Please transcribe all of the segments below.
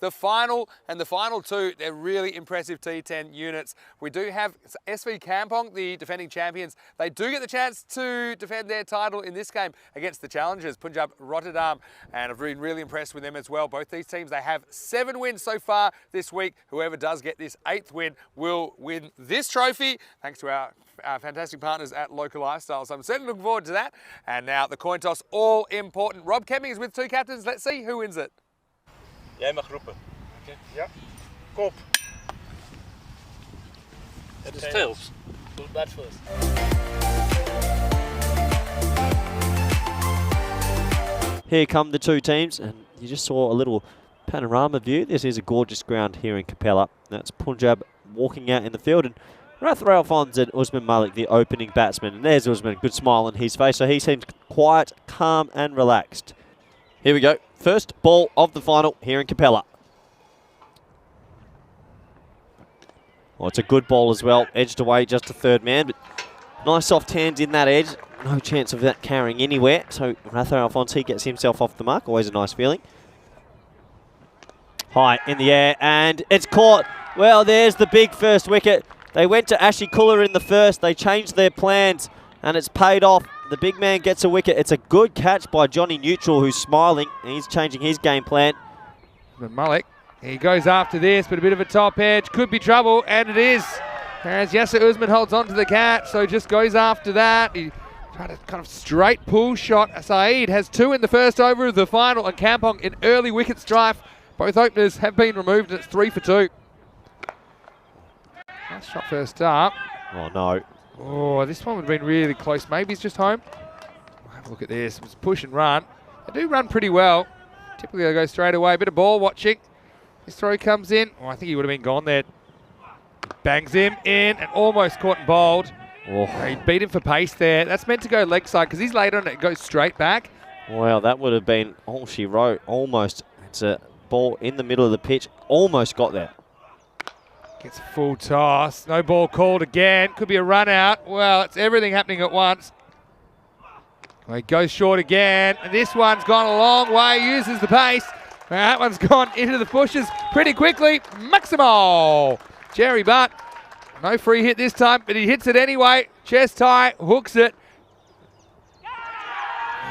the final and the final two, they're really impressive T10 units. We do have SV Kampong, the defending champions. They do get the chance to defend their title in this game against the challengers, Punjab Rotterdam, and I've been really impressed with them as well. Both these teams, they have 7 wins so far this week. Whoever does get this 8th win will win this trophy, thanks to our fantastic partners at Local Lifestyle. So I'm certainly looking forward to that. And now the coin toss, all important. Rob Kemming is with 2 captains. Let's see who wins it. Jij mag roepen. Okay. Ja. Kop. Het is tails. We'll bat first. Here come the 2 teams, and you just saw a little panorama view. This is a gorgeous ground here in Capella. That's Punjab walking out in the field, and Rathra Alphonse and Usman Malik, the opening batsman. And there's Usman, good smile on his face, so he seems quiet, calm and relaxed. Here we go. First ball of the final here in Capella. Well, it's a good ball as well. Edged away just a 3rd man, but nice soft hands in that edge. No chance of that carrying anywhere. So Rathra Alphonse, he gets himself off the mark. Always a nice feeling. High in the air, and it's caught. Well, there's the big first wicket. They went to Ashikula in the first. They changed their plans, and it's paid off. The big man gets a wicket. It's a good catch by Johnny Neutral, who's smiling. He's changing his game plan. But Malik, he goes after this, but a bit of a top edge. Could be trouble, and it is. As Yasser Usman holds on to the catch, so just goes after that. He tried a kind of straight pull shot. Saeed has 2 in the first over of the final, and Kampong in early wicket strife. Both openers have been removed, and it's 3 for 2. Nice shot first up. Oh, no. Oh, this one would have been really close. Maybe he's just home. Have a look at this. It was push and run. They do run pretty well. Typically they go straight away. A bit of ball watching. This throw comes in. Oh, I think he would have been gone there. Bangs him in and almost caught and bowled. Oh. He beat him for pace there. That's meant to go leg side because he's laid on it. It goes straight back. Well, that would have been all she wrote. Almost. It's a ball in the middle of the pitch. Almost got there. Gets a full toss. No ball called again. Could be a run out. Well, it's everything happening at once. Well, he goes short again. And this one's gone a long way. Uses the pace. Well, that one's gone into the bushes pretty quickly. Maximal. Jerry Butt. No free hit this time, but he hits it anyway. Chest high. Hooks it.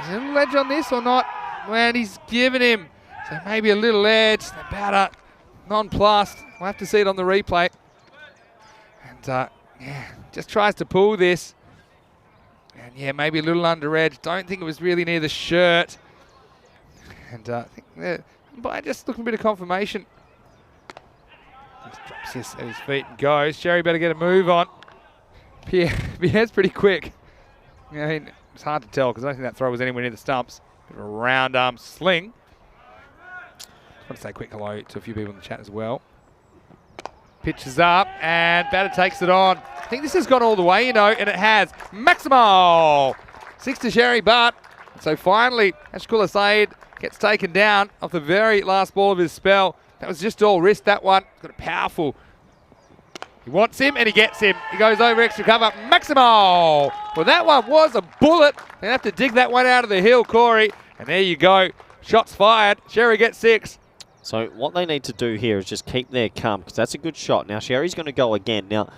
Is there a little edge on this or not? Well, he's given him. So maybe a little edge. The batter nonplussed. We'll have to see it on the replay. And yeah, just tries to pull this. And yeah, maybe a little under edge. Don't think it was really near the shirt. And I think but just looking a bit of confirmation. Just drops this at his feet and goes. Sherry better get a move on. Pierre's pretty quick. I mean, it's hard to tell because I don't think that throw was anywhere near the stumps. Bit of a round arm sling. I want to say quick hello to a few people in the chat as well. Pitches up and batter takes it on. I think this has gone all the way, you know, and it has. Maximal! 6 to Sherry Butt. So finally, Ashkula Saeed gets taken down off the very last ball of his spell. That was just all wrist, that one. Got a powerful. He wants him and he gets him. He goes over extra cover. Maximal! Well, that one was a bullet. They have to dig that one out of the hill, Corey. And there you go. Shots fired. Sherry gets 6. So what they need to do here is just keep their calm, because that's a good shot. Now Sherry's going to go again. Now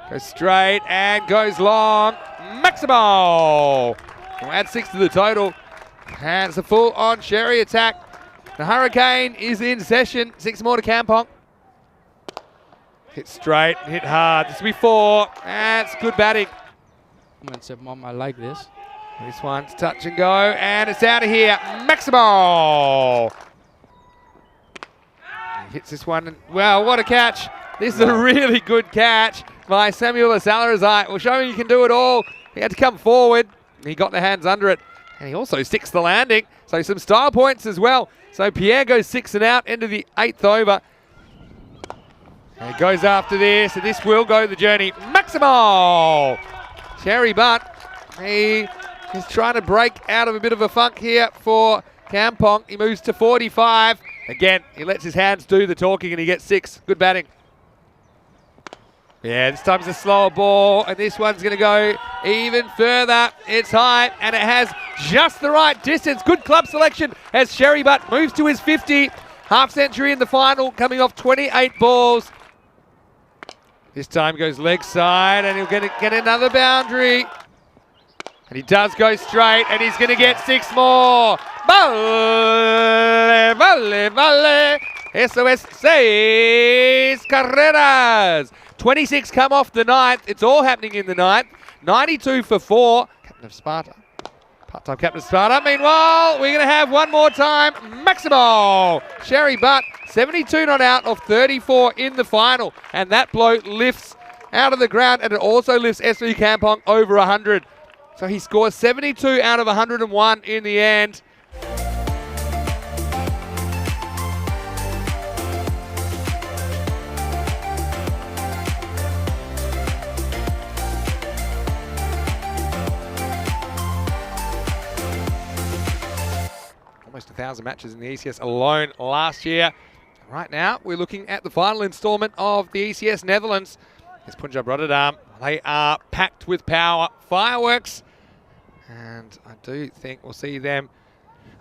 goes straight and goes long. Maximal! We'll add 6 to the total. And it's a full-on Sherry attack. The Hurricane is in session. 6 more to Kampong. Hit straight, hit hard. This will be 4. That's good batting. Mom, I like this. This one's touch and go, and it's out of here. Maximal! He hits this one, and well, what a catch. This is a really good catch by Samuel Asalarazai. Well, showing you can do it all. He had to come forward. He got the hands under it, and he also sticks the landing. So some style points as well. So Pierre goes 6 and out into the 8th over. And he goes after this, and this will go the journey. Maximal! Sherry Butt, he is trying to break out of a bit of a funk here for Kampong. He moves to 45. Again, he lets his hands do the talking and he gets 6. Good batting. Yeah, this time it's a slower ball, and this one's going to go even further. It's high, and it has just the right distance. Good club selection as Sherry Butt moves to his 50. Half century in the final, coming off 28 balls. This time goes leg side, and he'll get another boundary. And he does go straight, and he's going to get 6 more. Vale, vale, vale. Eso es 6 carreras. 26 come off the 9th. It's all happening in the 9th. 92 for 4. Captain of Sparta. Part-time captain of Sparta. Meanwhile, we're going to have one more time. Maximo. Sherry Butt, 72 not out of 34 in the final. And that blow lifts out of the ground, and it also lifts SV Kampong over 100. So he scores 72 out of 101 in the end. Almost 1,000 matches in the ECS alone last year. Right now, we're looking at the final instalment of the ECS Netherlands. It's Punjab Rotterdam. They are packed with power. Fireworks. And I do think we'll see them.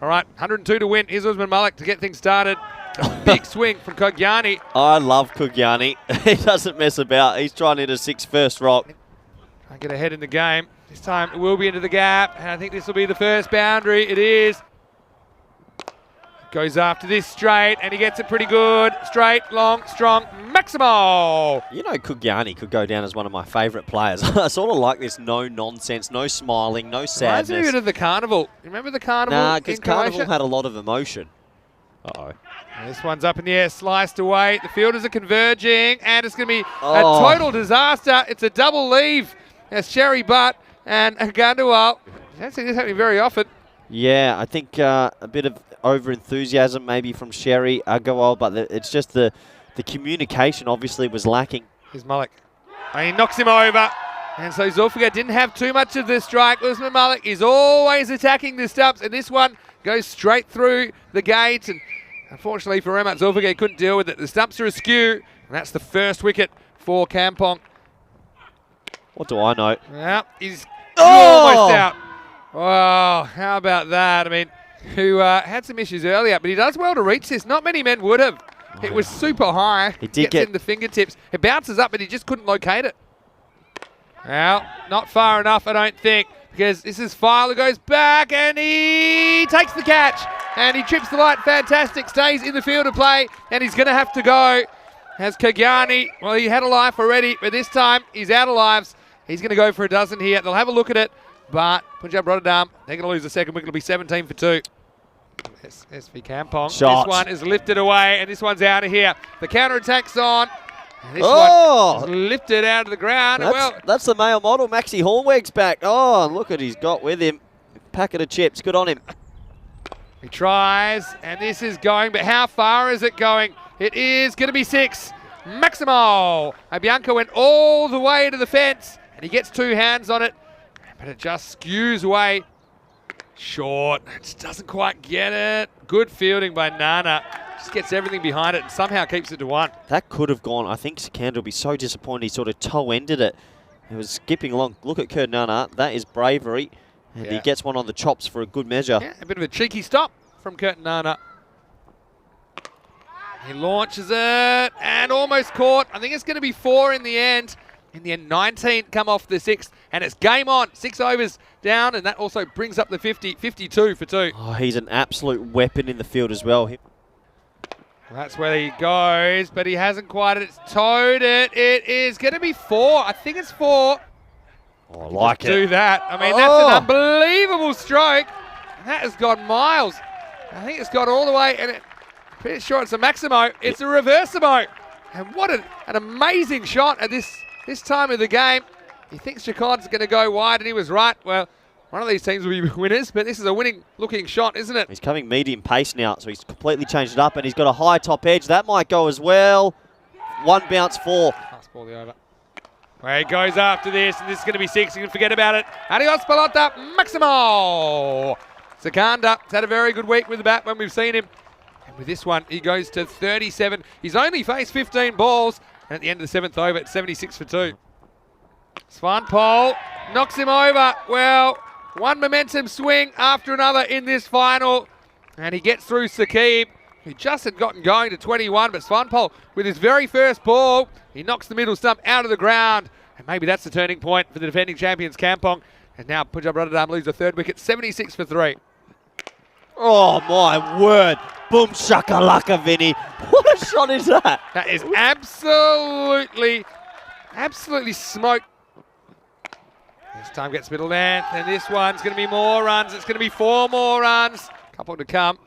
All right, 102 to win. Here's Usman Malik to get things started. A big swing from Kogyani. I love Kogyani. He doesn't mess about. He's trying to hit a 6 first rock. Try and get ahead in the game. This time it will be into the gap. And I think this will be the first boundary. It is. Goes after this straight, and he gets it pretty good. Straight, long, strong, Maximo. You know, Kogyani could go down as one of my favourite players. I sort of like this no nonsense, no smiling, no sadness. Reminds me a bit of the Carnival. You remember the Carnival? Nah, because in Carnival Croatia? had a lot of emotion. Uh-oh. And this one's up in the air, sliced away. The fielders are converging, and it's going to be a total disaster. It's a double leave as Sherry Butt and Agandual. I don't see this happening very often. Yeah, I think a bit of over-enthusiasm maybe from Sherry Agarwal, but it's just the communication obviously was lacking. Here's Malik. And he knocks him over. And so Zulfiqar didn't have too much of the strike. Usman Malik is always attacking the stumps, and this one goes straight through the gate. And unfortunately for Remat Zulfiqar, he couldn't deal with it. The stumps are askew, and that's the first wicket for Kampong. What do I know? Yeah, he's almost out. Wow, how about that? I mean, who had some issues earlier, but he does well to reach this. Not many men would have. It was super high. He did Gets in the fingertips. It bounces up, but he just couldn't locate it. Well, not far enough, I don't think, because this is File who goes back, and he takes the catch, and he trips the light. Fantastic. Stays in the field of play, and he's going to have to go. Has Kogyani, well, he had a life already, but this time he's out of lives. He's going to go for a dozen here. They'll have a look at it, but Punjab Rotterdam, they're going to lose the second wicket. It'll be 17 for 2. SV Kampong. Shot. This one is lifted away, and this one's out of here. The counter-attack's on. And this one is lifted out of the ground. That's the male model. Maxi Hornweg's back. Oh, look at he's got with him. Packet of chips. Good on him. He tries, and this is going, but how far is it going? It is going to be 6. Maximo. Abianca went all the way to the fence, and he gets 2 hands on it, but it just skews away. Short. It just doesn't quite get it. Good fielding by Nana. Just gets everything behind it and somehow keeps it to 1. That could have gone. I think Sikander will be so disappointed he sort of toe-ended it. He was skipping along. Look at Kurt Nana. That is bravery. And he gets one on the chops for a good measure. Yeah, a bit of a cheeky stop from Kurt Nana. He launches it and almost caught. I think it's going to be 4 in the end. In the end, 19 come off the 6th, and it's game on. 6 overs down, and that also brings up the 50, 52 for 2. Oh, he's an absolute weapon in the field as well. That's where he goes, but he hasn't quite towed it. It is going to be 4. I think it's 4. Oh, I like it. Do that. I mean, that's an unbelievable stroke. That has gone miles. I think it's gone all the way, and pretty sure it's a Maximo. It's a reversimo. And what an amazing shot at this time of the game. He thinks Chacond's going to go wide, and he was right. Well, one of these teams will be winners, but this is a winning-looking shot, isn't it? He's coming medium pace now, so he's completely changed it up, and he's got a high top edge. That might go as well. 1 bounce 4. Pass ball the over. Where he goes after this, and this is going to be 6. You can forget about it. Adios, pelota, Maximo. Sikander has had a very good week with the bat when we've seen him. And with this one, he goes to 37. He's only faced 15 balls. And at the end of the 7th over, it's 76 for 2. Svanpol knocks him over. Well, one momentum swing after another in this final. And he gets through Sakib. who just had gotten going to 21, but Svanpol with his very first ball, he knocks the middle stump out of the ground, and maybe that's the turning point for the defending champions Kampong. And now Punjab Rotterdam lose the third wicket, 76 for 3. Oh my word. Boom shakalaka, Vinny. What a shot is that? That is absolutely smoked. This time gets middle length, and this one's going to be more runs. It's going to be 4 more runs. Couple to come.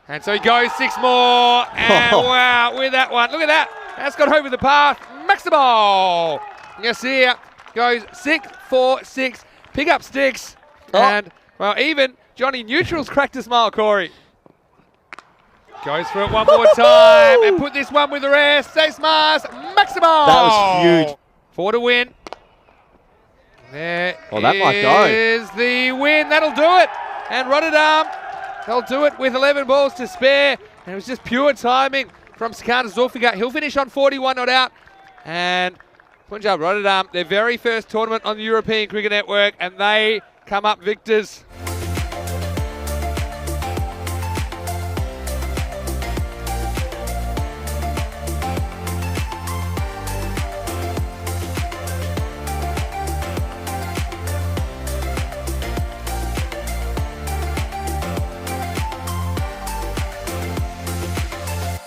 And so he goes 6 more. And wow, with that one, look at that. That's got over the path. Maximo. Yes, here goes 6, 4, 6. Pick up sticks. And, well, even Johnny Neutral's cracked a smile, Corey. Goes for it one more time and put this one with the rest. 6 Mars, Maximo. That was huge. 4 to win. There That might go. is the win. That'll do it. And Rotterdam, they'll do it with 11 balls to spare. And it was just pure timing from Sikander Zulfigar. He'll finish on 41 not out. And Punjab Rotterdam, their very first tournament on the European Cricket Network, and they come up victors.